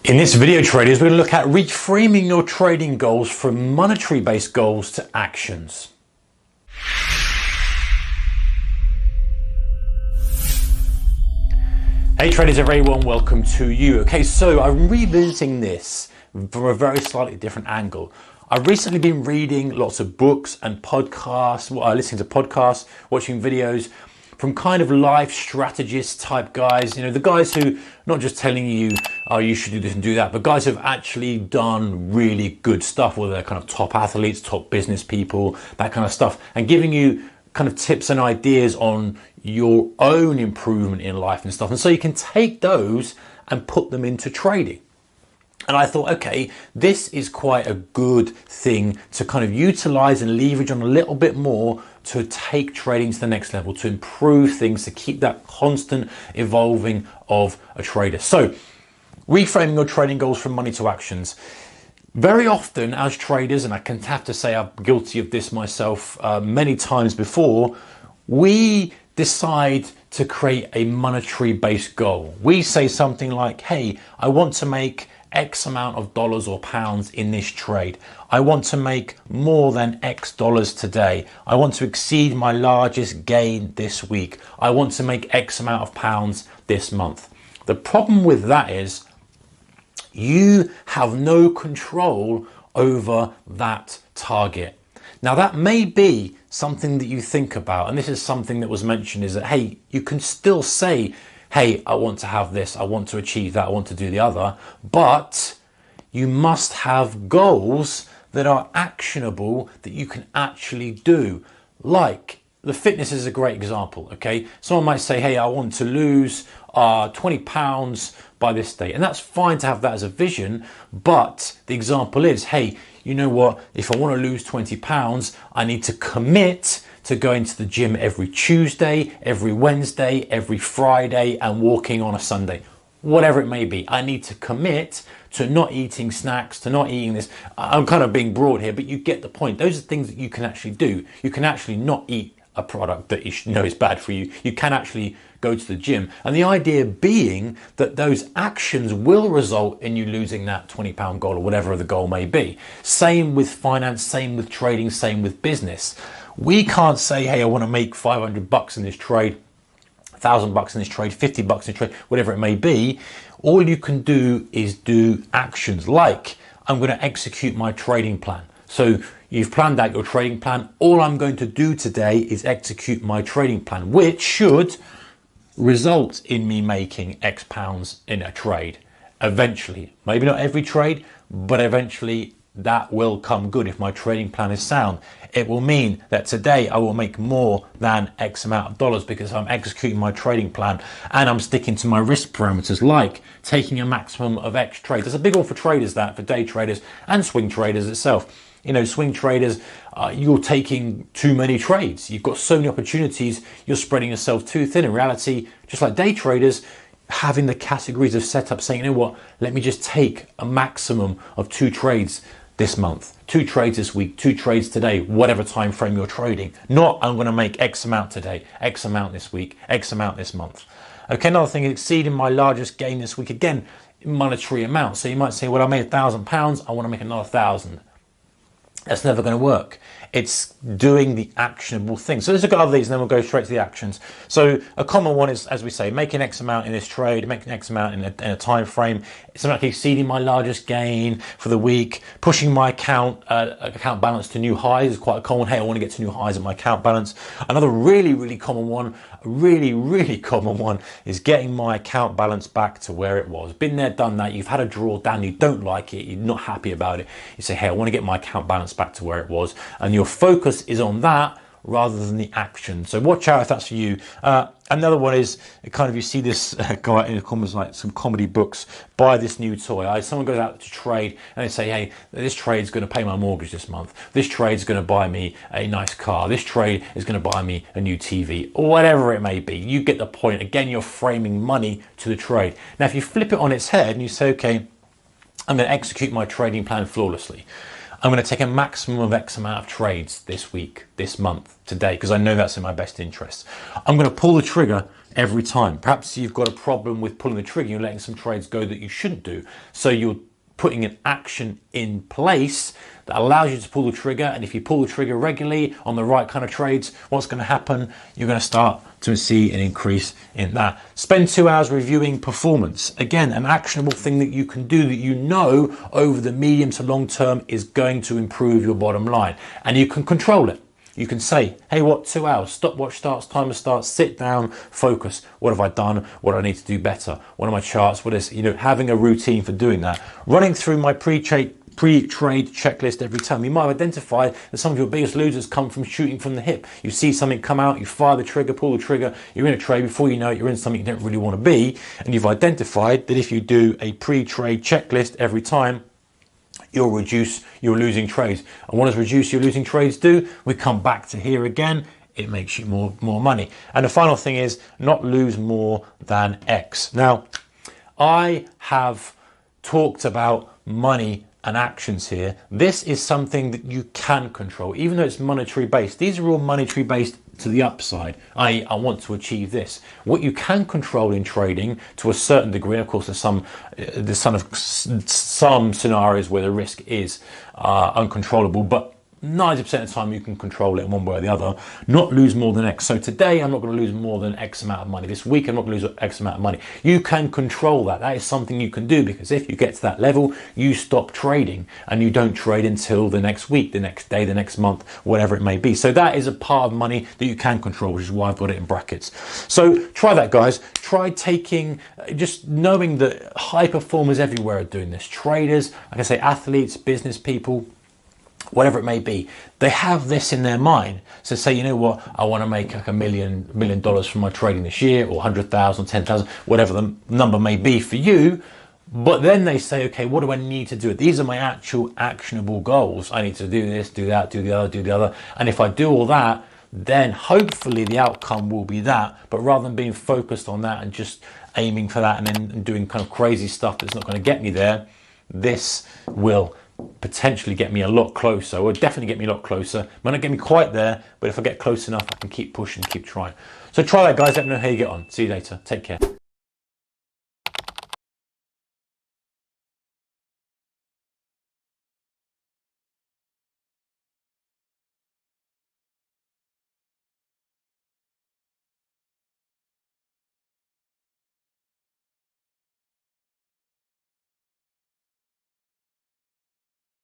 In this video, traders, we're going to look at reframing your trading goals from monetary-based goals to actions. Hey traders, a very warm welcome to you. Okay, so I'm revisiting this from a very slightly different angle. I've recently been reading lots of books and podcasts, listening to podcasts, watching videos from kind of life strategist type guys, you know, the guys who not just telling you, oh, you should do this and do that, but guys who have actually done really good stuff, whether they're kind of top athletes, top business people, that kind of stuff, and giving you kind of tips and ideas on your own improvement in life and stuff. And so you can take those and put them into trading. And I thought, okay, this is quite a good thing to kind of utilize and leverage on a little bit more to take trading to the next level, to improve things, to keep that constant evolving of a trader. So reframing your trading goals from money to actions. Very often as traders, and I can have to say I'm guilty of this myself many times before, we decide to create a monetary based goal. We say something like, hey, I want to make X amount of dollars or pounds in this trade. I want to make more than X dollars today. I want to exceed my largest gain this week. I want to make X amount of pounds this month. The problem with that is you have no control over that target. Now that may be something that you think about, and this is something that was mentioned, is that, hey, you can still say, hey, I want to have this, I want to achieve that, I want to do the other, but you must have goals that are actionable, that you can actually do. Like, the fitness is a great example, okay? Someone might say, hey, I want to lose 20 pounds by this date. And that's fine to have that as a vision, but the example is, hey, you know what? If I want to lose 20 pounds, I need to commit to going to the gym every Tuesday, every Wednesday, every Friday, and walking on a Sunday. Whatever it may be, I need to commit to not eating snacks, to not eating this. I'm kind of being broad here, but you get the point. Those are things that you can actually do. You can actually not eat a product that you know is bad for you. You can actually go to the gym. And the idea being that those actions will result in you losing that 20-pound goal or whatever the goal may be. Same with finance, same with trading, same with business. We can't say, hey, I want to make 500 bucks in this trade, 1,000 bucks in this trade, 50 bucks in this trade, whatever it may be. All you can do is do actions like, I'm going to execute my trading plan. So you've planned out your trading plan. All I'm going to do today is execute my trading plan, which should result in me making X pounds in a trade. Eventually, maybe not every trade, but eventually that will come good if my trading plan is sound. It will mean that today I will make more than X amount of dollars because I'm executing my trading plan and I'm sticking to my risk parameters, like taking a maximum of X trades. There's a big one for traders, that for day traders and swing traders itself. You know, swing traders, you're taking too many trades. You've got so many opportunities, you're spreading yourself too thin. In reality, just like day traders, having the categories of setup, saying, you know what, let me just take a maximum of 2 trades this month, 2 trades this week, 2 trades today, whatever time frame you're trading. Not, I'm going to make X amount today, X amount this week, X amount this month. Okay, another thing, exceeding my largest gain this week, again, monetary amount. So you might say, well, I made £1,000, I want to make another 1,000. That's never going to work. It's doing the actionable thing. So let's look at other these and then we'll go straight to the actions. So a common one is, as we say, making X amount in this trade, making X amount in a time frame. It's something like exceeding my largest gain for the week, pushing my account balance to new highs is quite a common. Hey, I want to get to new highs in my account balance. Another really common one, really common one is getting my account balance back to where it was. Been there, done that. You've had a drawdown, you don't like it, you're not happy about it. You say, hey, I want to get my account balance back to where it was, and your focus is on that rather than the action. So watch out if that's for you. Another one is kind of, you see this go out in the comments, like some comedy books, buy this new toy. Someone goes out to trade and they say, hey, this trade's going to pay my mortgage this month. This trade's going to buy me a nice car. This trade is going to buy me a new TV, or whatever it may be. You get the point. Again, you're framing money to the trade. Now, if you flip it on its head and you say, okay, I'm going to execute my trading plan flawlessly. I'm going to take a maximum of X amount of trades this week, this month, today, because I know that's in my best interest. I'm going to pull the trigger every time. Perhaps you've got a problem with pulling the trigger, you're letting some trades go that you shouldn't do. So you're putting an action in place that allows you to pull the trigger, and if you pull the trigger regularly on the right kind of trades, what's going to happen? You're going to start to see an increase in that. Spend 2 hours reviewing performance. Again, an actionable thing that you can do that you know over the medium to long term is going to improve your bottom line, and you can control it. You can say, hey, what, 2 hours, stopwatch starts, timer starts, sit down, focus. What have I done? What do I need to do better? What are my charts? What is, having a routine for doing that. Running through my pre-trade checklist every time. You might have identified that some of your biggest losers come from shooting from the hip. You see something come out, you fire the trigger, pull the trigger, you're in a trade, before you know it, you're in something you don't really want to be. And you've identified that if you do a pre-trade checklist every time, you'll reduce your losing trades. And what does reduce your losing trades do? We come back to here again. It makes you more money. And the final thing is not lose more than X. Now, I have talked about money and actions here. This is something that you can control, even though it's monetary based. These are all monetary based to the upside. I want to achieve this. What you can control in trading to a certain degree, of course, there's some scenarios where the risk is uncontrollable, but 90% of the time you can control it in one way or the other. Not lose more than X. So today I'm not going to lose more than X amount of money. This week I'm not going to lose X amount of money. You can control that. That is something you can do, because if you get to that level, you stop trading and you don't trade until the next week, the next day, the next month, whatever it may be. So that is a part of money that you can control, which is why I've got it in brackets. So try that, guys. Try just knowing that high performers everywhere are doing this. Traders, like I say, athletes, business people, whatever it may be, they have this in their mind. So say, you know what, I want to make like $1 million from my trading this year, or 100,000, 10,000, whatever the number may be for you. But then they say, okay, what do I need to do? These are my actual actionable goals. I need to do this, do that, do the other, do the other. And if I do all that, then hopefully the outcome will be that. But rather than being focused on that and just aiming for that and then doing kind of crazy stuff that's not going to get me there, this will potentially get me a lot closer, or definitely get me a lot closer. Might not get me quite there, but if I get close enough, I can keep pushing, keep trying. So try that, guys. Let me know how you get on. See you later. Take care.